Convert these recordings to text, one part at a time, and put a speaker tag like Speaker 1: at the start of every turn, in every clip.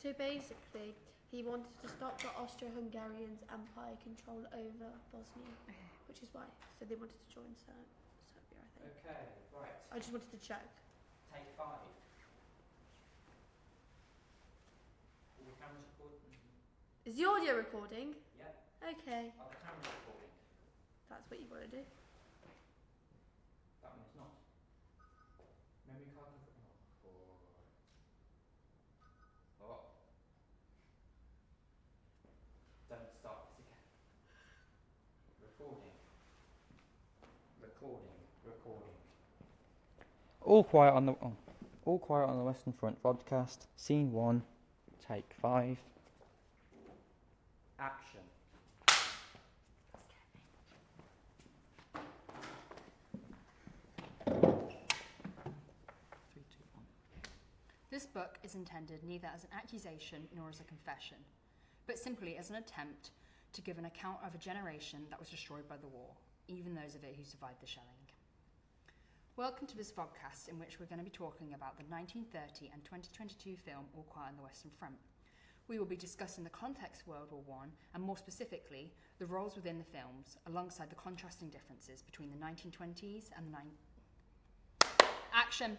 Speaker 1: So basically, he wanted to stop the Austro-Hungarians' empire control over Bosnia, which is why. So they wanted to join Serbia, I think.
Speaker 2: Okay, right.
Speaker 1: I just wanted to check.
Speaker 2: Take 5. All the cameras recording?
Speaker 1: Is the audio recording?
Speaker 2: Yep.
Speaker 1: Okay.
Speaker 2: Are the cameras recording?
Speaker 1: That's what you want to do.
Speaker 2: That one is not. Memory card. Oh. Don't start this again. Recording. All quiet on the Western Front. Vodcast. Scene 1. Take 5. Action.
Speaker 3: This book is intended neither as an accusation nor as a confession, but simply as an attempt to give an account of a generation that was destroyed by the war, even those of it who survived the shelling. Welcome to this Vodcast, in which we're going to be talking about the 1930 and 2022 film All Quiet on the Western Front. We will be discussing the context of World War I, and more specifically, the roles within the films, alongside the contrasting differences between the 1920s and Action!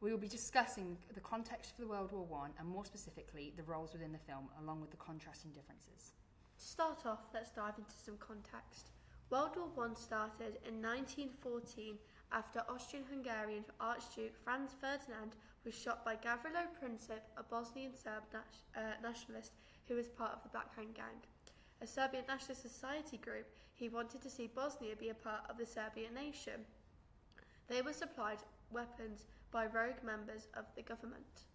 Speaker 3: We will be discussing the context for the World War I, and more specifically, the roles within the film, along with the contrasting differences.
Speaker 1: To start off, let's dive into some context. World War I started in 1914 after Austrian-Hungarian Archduke Franz Ferdinand was shot by Gavrilo Princip, a Bosnian Serb nationalist who was part of the Black Hand Gang, a Serbian Nationalist Society group. He wanted to see Bosnia be a part of the Serbian nation. They were supplied weapons by rogue members of the government.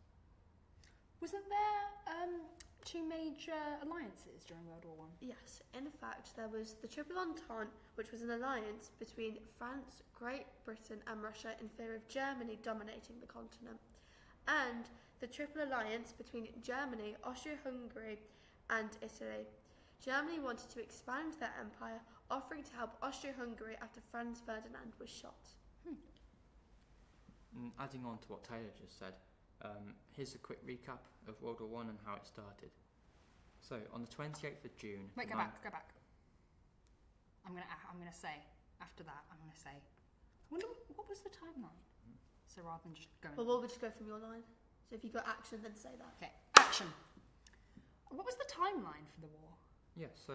Speaker 3: Wasn't there two major alliances during World War I?
Speaker 1: Yes, in fact, there was the Triple Entente, which was an alliance between France, Great Britain and Russia in fear of Germany dominating the continent, and the Triple Alliance between Germany, Austria-Hungary and Italy. Germany wanted to expand their empire, offering to help Austria-Hungary after Franz Ferdinand was shot.
Speaker 2: Adding on to what Taylor just said, here's a quick recap of World War I and how it started. So, on the 28th of June...
Speaker 3: Wait, go back. I'm gonna say, after that, I wonder, what was the timeline? So rather than just going...
Speaker 1: Well, we'll just go from your line. So if you got action, then say that.
Speaker 3: Okay, action! What was the timeline for the war?
Speaker 2: Yeah, so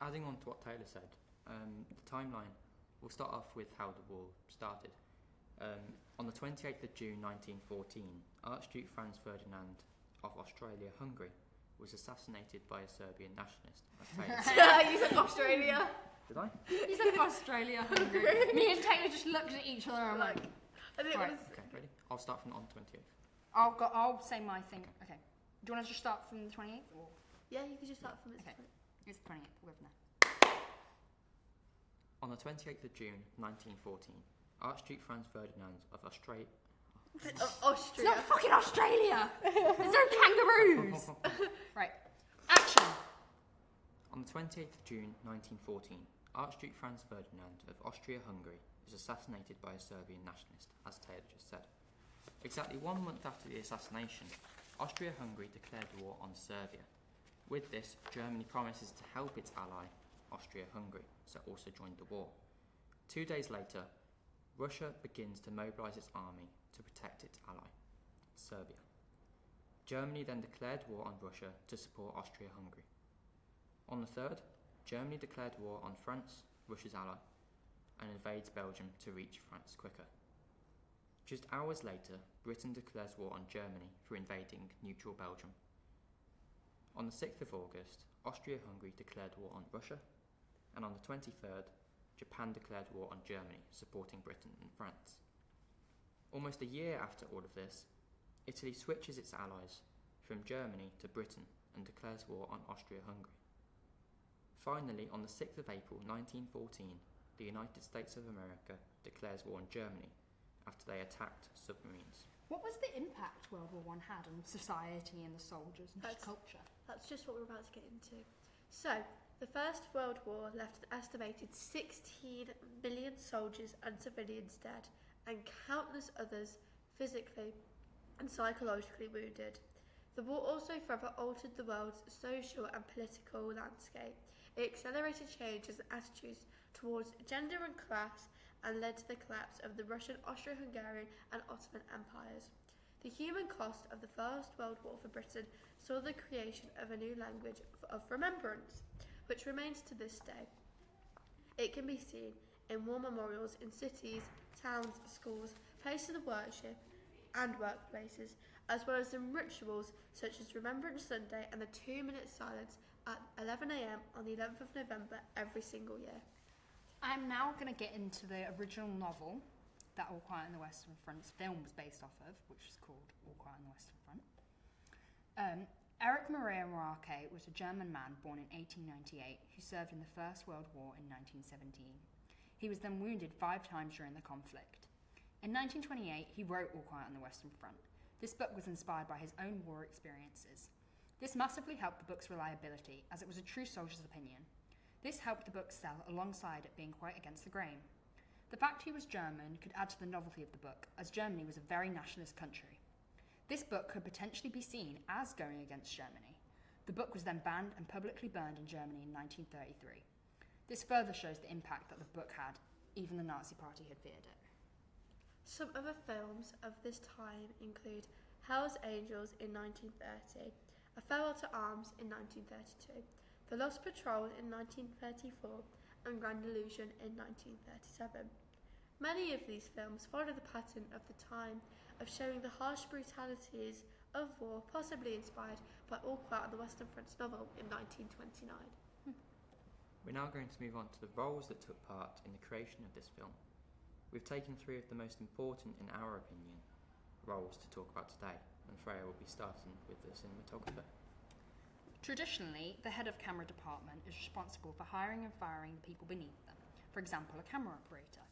Speaker 2: adding on to what Taylor said, the timeline, we'll start off with how the war started. On the 28th of June 1914, Archduke Franz Ferdinand of Australia-Hungary was assassinated by a Serbian nationalist.
Speaker 1: You said Australia.
Speaker 2: Did I?
Speaker 3: You said Australia, Hungary. Me and Taylor just looked at each other and I'm like...
Speaker 1: I think
Speaker 3: right.
Speaker 2: Okay, ready? I'll start from on 28th.
Speaker 3: I'll say my thing. Okay. Do you want to just start from the 28th? Or?
Speaker 1: Yeah, you can just start from it.
Speaker 3: Okay. It's the 28th. We'll go from there.
Speaker 2: On the 28th of June 1914, Archduke Franz Ferdinand of Austria.
Speaker 3: It's not fucking Australia! There's no kangaroos! Right. Action!
Speaker 2: On the 28th of June 1914, Archduke Franz Ferdinand of Austria-Hungary was assassinated by a Serbian nationalist, as Taylor just said. Exactly 1 month after the assassination, Austria-Hungary declared war on Serbia. With this, Germany promises to help its ally, Austria-Hungary, so also joined the war. 2 days later, Russia begins to mobilise its army to protect its ally, Serbia. Germany then declared war on Russia to support Austria-Hungary. On the 3rd, Germany declared war on France, Russia's ally, and invades Belgium to reach France quicker. Just hours later, Britain declares war on Germany for invading neutral Belgium. On the 6th of August, Austria-Hungary declared war on Russia, and on the 23rd, Japan declared war on Germany, supporting Britain and France. Almost a year after all of this, Italy switches its allies from Germany to Britain and declares war on Austria-Hungary. Finally, on the 6th of April 1914, the United States of America declares war on Germany after they attacked submarines.
Speaker 3: What was the impact World War I had on society and the soldiers and just culture?
Speaker 1: That's just what we're about to get into. So, the First World War left an estimated 16 million soldiers and civilians dead, and countless others physically and psychologically wounded. The war also forever altered the world's social and political landscape. It accelerated changes and attitudes towards gender and class and led to the collapse of the Russian, Austro-Hungarian and Ottoman empires. The human cost of the First World War for Britain saw the creation of a new language of remembrance, which remains to this day. It can be seen in war memorials in cities, towns, schools, places of worship and workplaces, as well as in rituals such as Remembrance Sunday and the 2-minute silence at 11 a.m. on the 11th of November every single year.
Speaker 3: I'm now going to get into the original novel that All Quiet on the Western Front's film was based off of, which is called All Quiet on the Western Front. Erich Maria Remarque was a German man born in 1898 who served in the First World War in 1917. He was then wounded 5 times during the conflict. In 1928, he wrote All Quiet on the Western Front. This book was inspired by his own war experiences. This massively helped the book's reliability, as it was a true soldier's opinion. This helped the book sell alongside it being quite against the grain. The fact he was German could add to the novelty of the book, as Germany was a very nationalist country. This book could potentially be seen as going against Germany. The book was then banned and publicly burned in Germany in 1933. This further shows the impact that the book had. Even the Nazi Party had feared it.
Speaker 1: Some other films of this time include Hell's Angels in 1930, A Farewell to Arms in 1932, The Lost Patrol in 1934, and Grand Illusion in 1937. Many of these films follow the pattern of the time of showing the harsh brutalities of war, possibly inspired by All Quiet on the Western Front's novel in 1929.
Speaker 2: We're now going to move on to the roles that took part in the creation of this film. We've taken 3 of the most important, in our opinion, roles to talk about today, and Freya will be starting with the cinematographer.
Speaker 3: Traditionally, the head of camera department is responsible for hiring and firing the people beneath them, for example, a camera operator.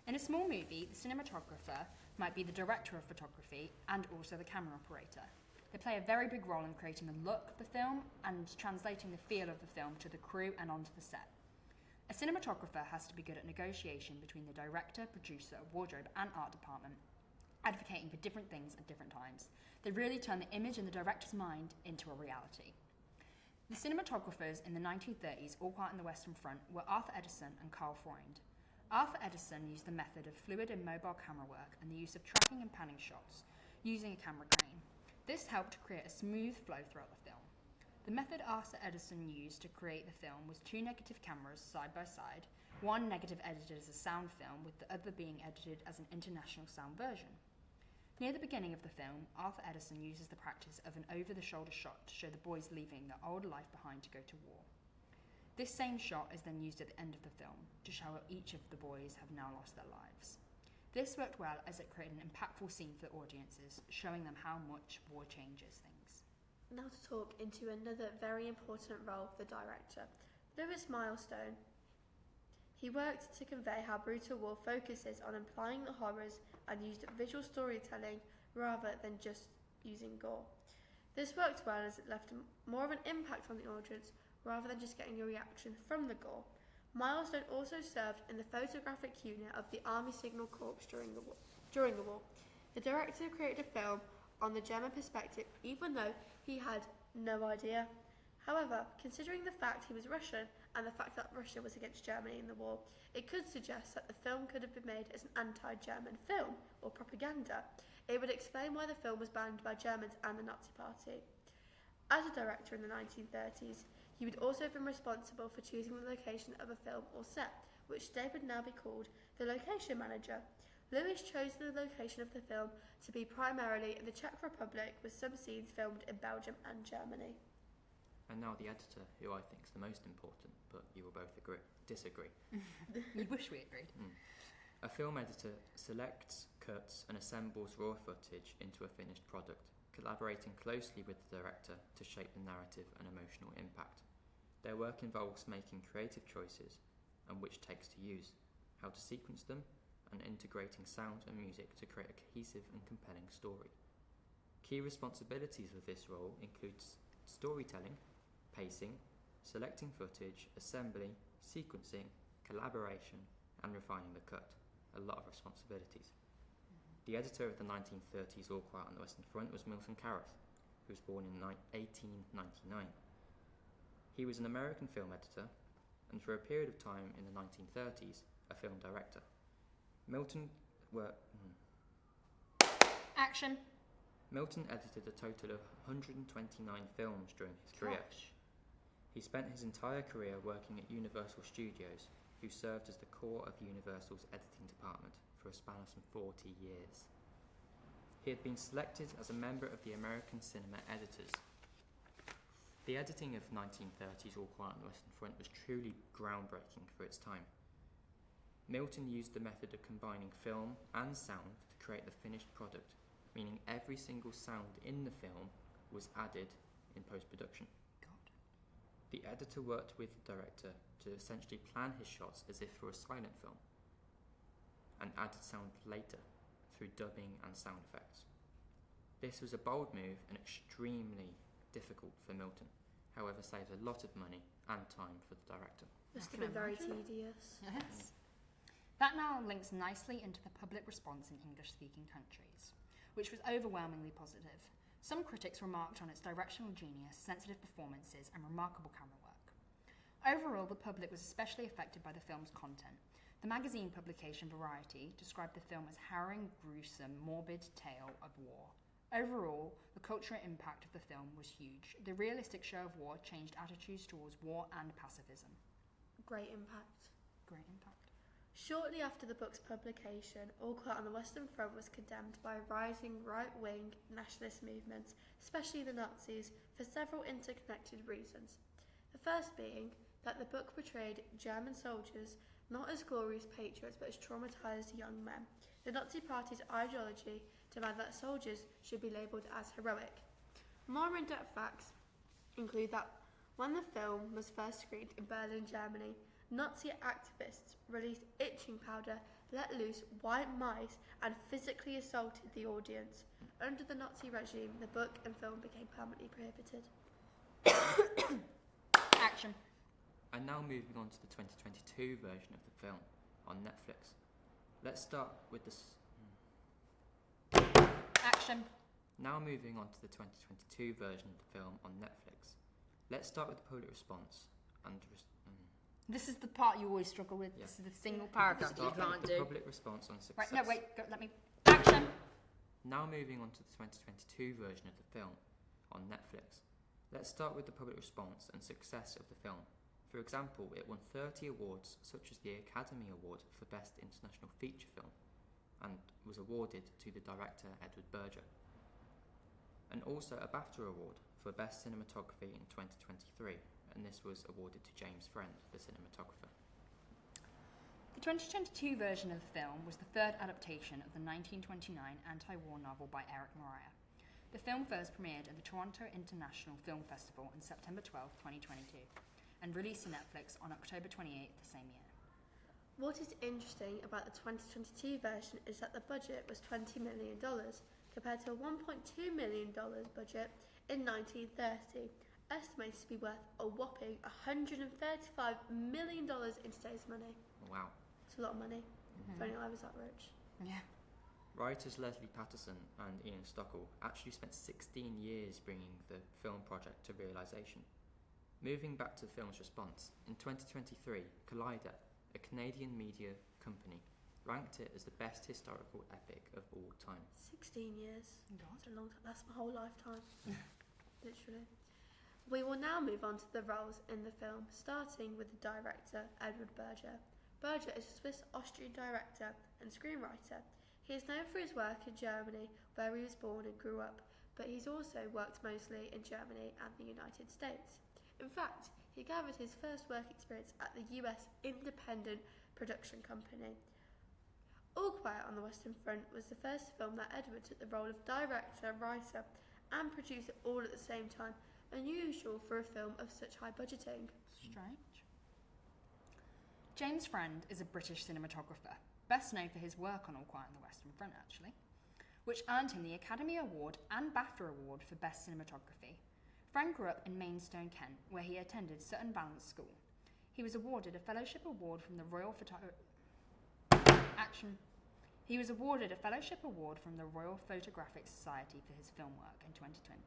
Speaker 3: In a small movie, the cinematographer might be the director of photography and also the camera operator. They play a very big role in creating the look of the film and translating the feel of the film to the crew and onto the set. A cinematographer has to be good at negotiation between the director, producer, wardrobe and art department, advocating for different things at different times. They really turn the image in the director's mind into a reality. The cinematographers in the 1930s, All Quiet on the Western Front, were Arthur Edison and Carl Freund. Arthur Edison used the method of fluid and mobile camera work and the use of tracking and panning shots using a camera crane. This helped to create a smooth flow throughout the film. The method Arthur Edison used to create the film was 2 negative cameras side by side, one negative edited as a sound film with the other being edited as an international sound version. Near the beginning of the film, Arthur Edison uses the practice of an over-the-shoulder shot to show the boys leaving their old life behind to go to war. This same shot is then used at the end of the film to show how each of the boys have now lost their lives. This worked well as it created an impactful scene for the audiences, showing them how much war changes things.
Speaker 1: Now to talk into another very important role, the director, Lewis Milestone. He worked to convey how brutal war focuses on implying the horrors and used visual storytelling rather than just using gore. This worked well as it left more of an impact on the audience rather than just getting a reaction from the gore. Milestone also served in the photographic unit of the Army Signal Corps during the war. The director created a film on the German perspective, even though he had no idea. However, considering the fact he was Russian and the fact that Russia was against Germany in the war, it could suggest that the film could have been made as an anti-German film or propaganda. It would explain why the film was banned by Germans and the Nazi Party. As a director in the 1930s, he would also have been responsible for choosing the location of a film or set, which today would now be called the location manager. Lewis chose the location of the film to be primarily in the Czech Republic, with some scenes filmed in Belgium and Germany.
Speaker 2: And now the editor, who I think is the most important, but you will both disagree.
Speaker 3: We wish we agreed.
Speaker 2: A film editor selects, cuts and assembles raw footage into a finished product, collaborating closely with the director to shape the narrative and emotional impact. Their work involves making creative choices and which takes to use, how to sequence them, and integrating sound and music to create a cohesive and compelling story. Key responsibilities of this role includes storytelling, pacing, selecting footage, assembly, sequencing, collaboration, and refining the cut. A lot of responsibilities. The editor of the 1930s All Quiet on the Western Front was Milton Carath, who was born in 1899. He was an American film editor, and for a period of time in the 1930s, a film director. Milton
Speaker 3: Action.
Speaker 2: Milton edited a total of 129 films during his career.
Speaker 3: Gosh.
Speaker 2: He spent his entire career working at Universal Studios, who served as the core of Universal's editing department for a span of some 40 years. He had been selected as a member of the American Cinema Editors. The editing of 1930s All Quiet on the Western Front was truly groundbreaking for its time. Milton used the method of combining film and sound to create the finished product, meaning every single sound in the film was added in post-production.
Speaker 3: God.
Speaker 2: The editor worked with the director to essentially plan his shots as if for a silent film, and added sound later through dubbing and sound effects. This was a bold move and extremely difficult for Milton, however saved a lot of money and time for the director.
Speaker 1: Must
Speaker 3: I
Speaker 1: have
Speaker 3: can
Speaker 1: been very
Speaker 3: imagine.
Speaker 1: tedious.
Speaker 3: Yes. That now links nicely into the public response in English-speaking countries, which was overwhelmingly positive. Some critics remarked on its directional genius, sensitive performances, and remarkable camera work. Overall, the public was especially affected by the film's content. The magazine publication Variety described the film as harrowing, gruesome, morbid tale of war. Overall, the cultural impact of the film was huge. The realistic show of war changed attitudes towards war and pacifism.
Speaker 1: Great impact.
Speaker 3: Great impact.
Speaker 1: Shortly after the book's publication, All Quiet on the Western Front was condemned by rising right-wing nationalist movements, especially the Nazis, for several interconnected reasons. The first being that the book portrayed German soldiers not as glorious patriots but as traumatised young men. The Nazi Party's ideology demanded that soldiers should be labelled as heroic. More in-depth facts include that when the film was first screened in Berlin, Germany, Nazi activists released itching powder, let loose white mice, and physically assaulted the audience. Under the Nazi regime, the book and film became permanently prohibited.
Speaker 3: Action.
Speaker 2: And now moving on to the 2022 version of the film on Netflix. Let's start with
Speaker 3: Action.
Speaker 2: Now moving on to the 2022 version of the film on Netflix. Let's start with the public response and
Speaker 3: This is the part you always struggle with.
Speaker 2: Yeah.
Speaker 3: This is the single paragraph you
Speaker 2: start with
Speaker 3: can't
Speaker 2: the
Speaker 3: do.
Speaker 2: public response on success.
Speaker 3: Right, no, wait, let me. Action!
Speaker 2: Now moving on to the 2022 version of the film on Netflix. Let's start with the public response and success of the film. For example, it won 30 awards, such as the Academy Award for Best International Feature Film, and was awarded to the director Edward Berger. And also a BAFTA Award for Best Cinematography in 2023, and this was awarded to James Friend, the cinematographer.
Speaker 3: The 2022 version of the film was the third adaptation of the 1929 anti-war novel by Eric Moria. The film first premiered at the Toronto International Film Festival on September 12, 2022, and released to Netflix on October 28th the same year.
Speaker 1: What is interesting about the 2022 version is that the budget was $20 million, compared to a $1.2 million budget in 1930, estimated to be worth a whopping $135 million in today's money.
Speaker 2: Wow.
Speaker 1: It's a lot of money.
Speaker 3: Mm-hmm.
Speaker 1: If only I was that rich.
Speaker 3: Yeah.
Speaker 2: Writers Leslie Patterson and Ian Stockwell actually spent 16 years bringing the film project to realisation. Moving back to the film's response, in 2023, Collider, a Canadian media company, ranked it as the best historical epic of all time.
Speaker 1: 16 years.
Speaker 3: God.
Speaker 1: That's a long time. That's my whole lifetime. Literally. We will now move on to the roles in the film, starting with the director, Edward Berger. Berger is a Swiss-Austrian director and screenwriter. He is known for his work in Germany, where he was born and grew up, but he's also worked mostly in Germany and the United States. In fact, he gathered his first work experience at the US independent production company. All Quiet on the Western Front was the first film that Edward took the role of director, writer, and producer all at the same time, unusual for a film of such high budgeting.
Speaker 3: Strange. James Friend is a British cinematographer, best known for his work on All Quiet on the Western Front, actually, which earned him the Academy Award and BAFTA Award for Best Cinematography. Friend grew up in Maidstone, Kent, where he attended Sutton Valence School. He was awarded a Fellowship Award from the He was awarded a Fellowship Award from the Royal Photographic Society for his film work in 2020.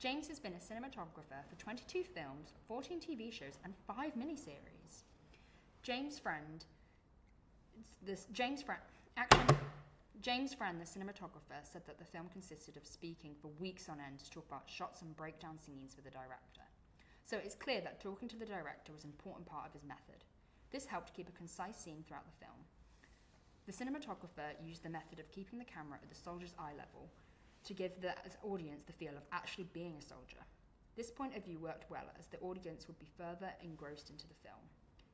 Speaker 3: James has been a cinematographer for 22 films, 14 TV shows, and 5 miniseries. James Friend, the cinematographer, said that the film consisted of speaking for weeks on end to talk about shots and breakdown scenes with the director. So it's clear that talking to the director was an important part of his method. This helped keep a concise scene throughout the film. The cinematographer used the method of keeping the camera at the soldier's eye level to give the audience the feel of actually being a soldier. This point of view worked well as the audience would be further engrossed into the film.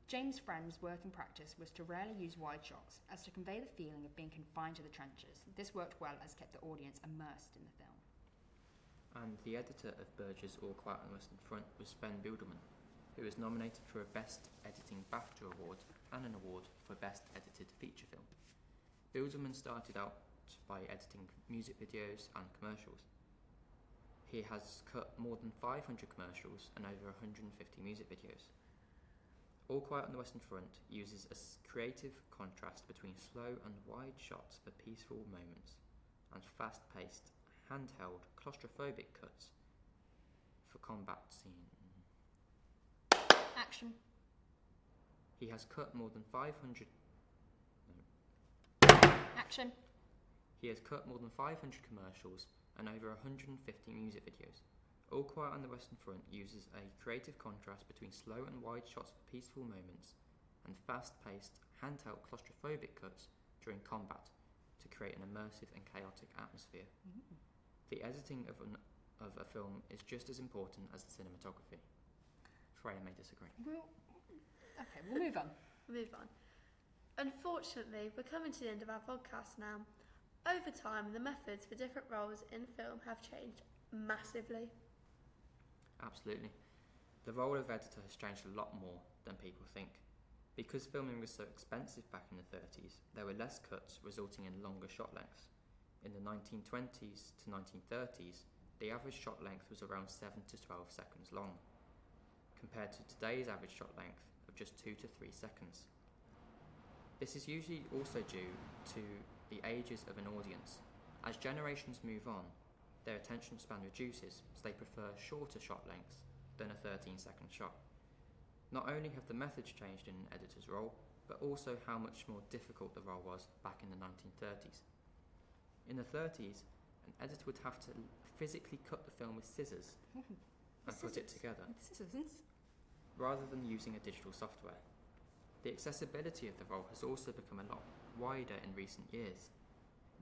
Speaker 3: James' Friend's working practice was to rarely use wide shots, as to convey the feeling of being confined to the trenches. This worked well as kept the audience immersed in the film.
Speaker 2: And the editor of Burgess' All Quiet on the Western Front was Sven Biedermann, who was nominated for a Best Editing BAFTA award and an award for Best Edited Feature Film. Biedermann started out by editing music videos and commercials. He has cut more than 500 commercials and over 150 music videos. All Quiet on the Western Front uses a creative contrast between slow and wide shots for peaceful moments and fast-paced, handheld, claustrophobic cuts for combat scenes.
Speaker 3: Action.
Speaker 2: He has cut more than 500...
Speaker 3: Action.
Speaker 2: He has cut more than 500 commercials and over 150 music videos. All Quiet on the Western Front uses a creative contrast between slow and wide shots for peaceful moments and fast-paced, handheld, claustrophobic cuts during combat to create an immersive and chaotic atmosphere. The editing of a film is just as important as the cinematography. Freya may disagree.
Speaker 3: We'll move on.
Speaker 1: Move on. Unfortunately, we're coming to the end of our podcast now. Over time, the methods for different roles in film have changed massively.
Speaker 2: Absolutely. The role of editor has changed a lot more than people think. Because filming was so expensive back in the 30s, there were less cuts, resulting in longer shot lengths. In the 1920s to 1930s, the average shot length was around 7 to 12 seconds long, compared to today's average shot length of just 2 to 3 seconds. This is usually also due to the ages of an audience. As generations move on, their attention span reduces, so they prefer shorter shot lengths than a 13-second shot. Not only have the methods changed in an editor's role, but also how much more difficult the role was back in the 1930s. In the 30s, an editor would have to physically cut the film with scissors and put it together, rather than using a digital software. The accessibility of the role has also become a lot wider in recent years.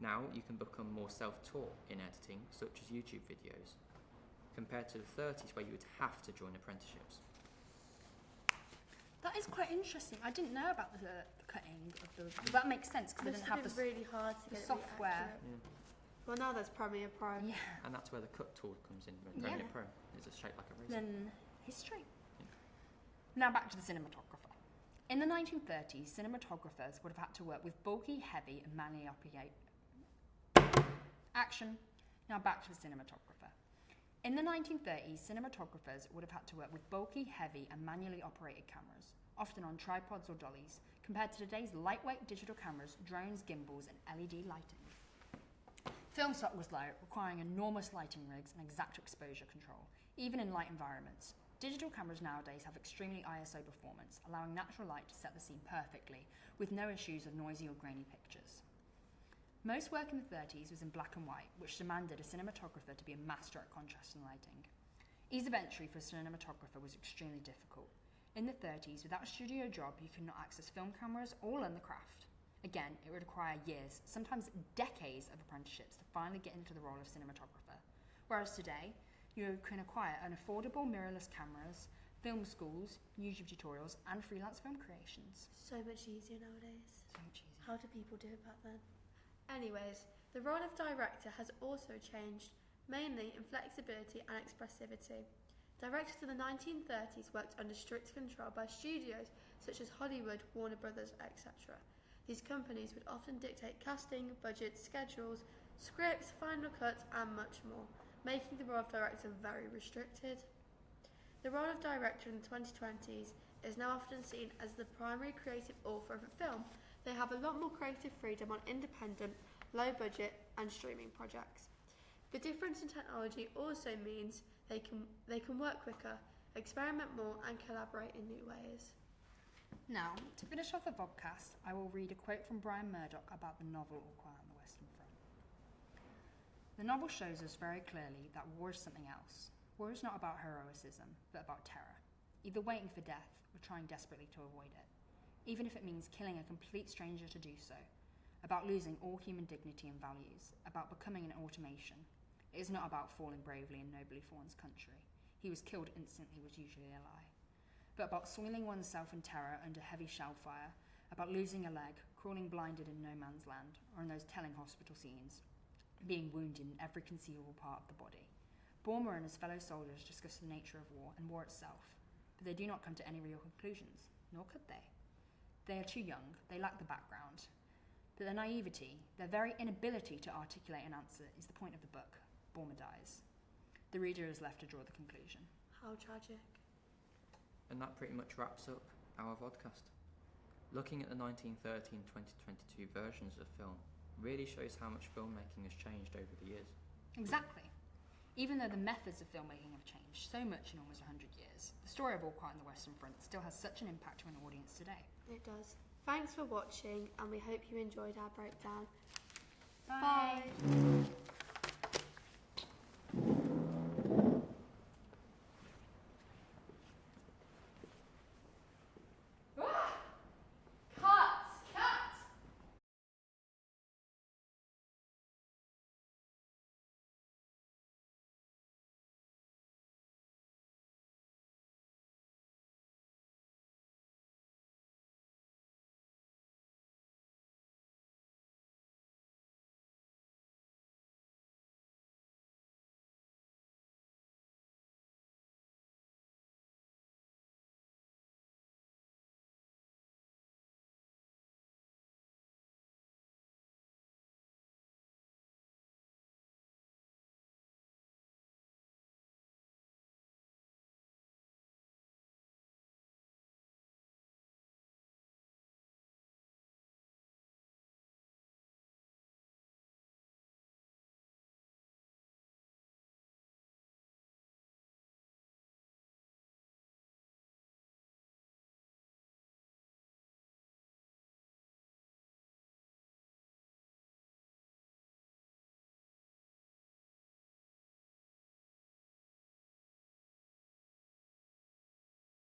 Speaker 2: Now you can become more self-taught in editing, such as YouTube videos, compared to the 30s where you would have to join apprenticeships.
Speaker 3: That is quite interesting. I didn't know about the cutting of the... That makes sense because they didn't have the
Speaker 1: really hard to
Speaker 3: the
Speaker 1: get
Speaker 3: software.
Speaker 1: Well, now there's Premiere Pro.
Speaker 3: Yeah.
Speaker 2: And that's where the cut tool comes in.
Speaker 3: Yeah.
Speaker 2: Premiere Pro is shaped like a razor.
Speaker 3: Then history. Now back to the cinematographer. In the 1930s, cinematographers would have had to work with bulky, heavy, and manually operated... Action. Now back to the cinematographer. In the 1930s, cinematographers would have had to work with bulky, heavy, and manually operated cameras, often on tripods or dollies, compared to today's lightweight digital cameras, drones, gimbals, and LED lighting. Film stock was low, requiring enormous lighting rigs and exact exposure control, even in light environments. Digital cameras nowadays have extremely ISO performance, allowing natural light to set the scene perfectly, with no issues of noisy or grainy pictures. Most work in the 30s was in black and white, which demanded a cinematographer to be a master at contrast and lighting. Ease of entry for a cinematographer was extremely difficult. In the 30s, without a studio job, you could not access film cameras or learn the craft. Again, it would require years, sometimes decades of apprenticeships to finally get into the role of cinematographer. Whereas today, you can acquire an affordable mirrorless cameras, film schools, YouTube tutorials, and freelance film creations.
Speaker 1: So much easier nowadays.
Speaker 3: So much easier.
Speaker 1: How did people do it back then? Anyways, the role of director has also changed, mainly in flexibility and expressivity. Directors in the 1930s worked under strict control by studios such as Hollywood, Warner Brothers, etc. These companies would often dictate casting, budgets, schedules, scripts, final cuts, and much more, making the role of director very restricted. The role of director in the 2020s is now often seen as the primary creative author of a film. They have a lot more creative freedom on independent, low budget and streaming projects. The difference in technology also means They can work quicker, experiment more, and collaborate in new ways.
Speaker 3: Now, to finish off the Vodcast, I will read a quote from Brian Murdoch about the novel All Quiet on the Western Front. The novel shows us very clearly that war is something else. War is not about heroism, but about terror, either waiting for death or trying desperately to avoid it, even if it means killing a complete stranger to do so, about losing all human dignity and values, about becoming an automation. It is not about falling bravely and nobly for one's country. He was killed instantly was usually a lie. But about soiling oneself in terror under heavy shell fire, about losing a leg, crawling blinded in no man's land, or in those telling hospital scenes, being wounded in every conceivable part of the body. Bormer and his fellow soldiers discuss the nature of war and war itself, but they do not come to any real conclusions, nor could they. They are too young, they lack the background. But their naivety, their very inability to articulate an answer is the point of the book. Bormer dies. The reader is left to draw the conclusion.
Speaker 1: How tragic.
Speaker 2: And that pretty much wraps up our Vodcast. Looking at the 1913-2022 versions of the film really shows how much filmmaking has changed over the years.
Speaker 3: Exactly. Even though the methods of filmmaking have changed so much in almost 100 years, the story of All Quiet on the Western Front still has such an impact on an audience today.
Speaker 1: It does. Thanks for watching, and we hope you enjoyed our breakdown.
Speaker 3: Bye.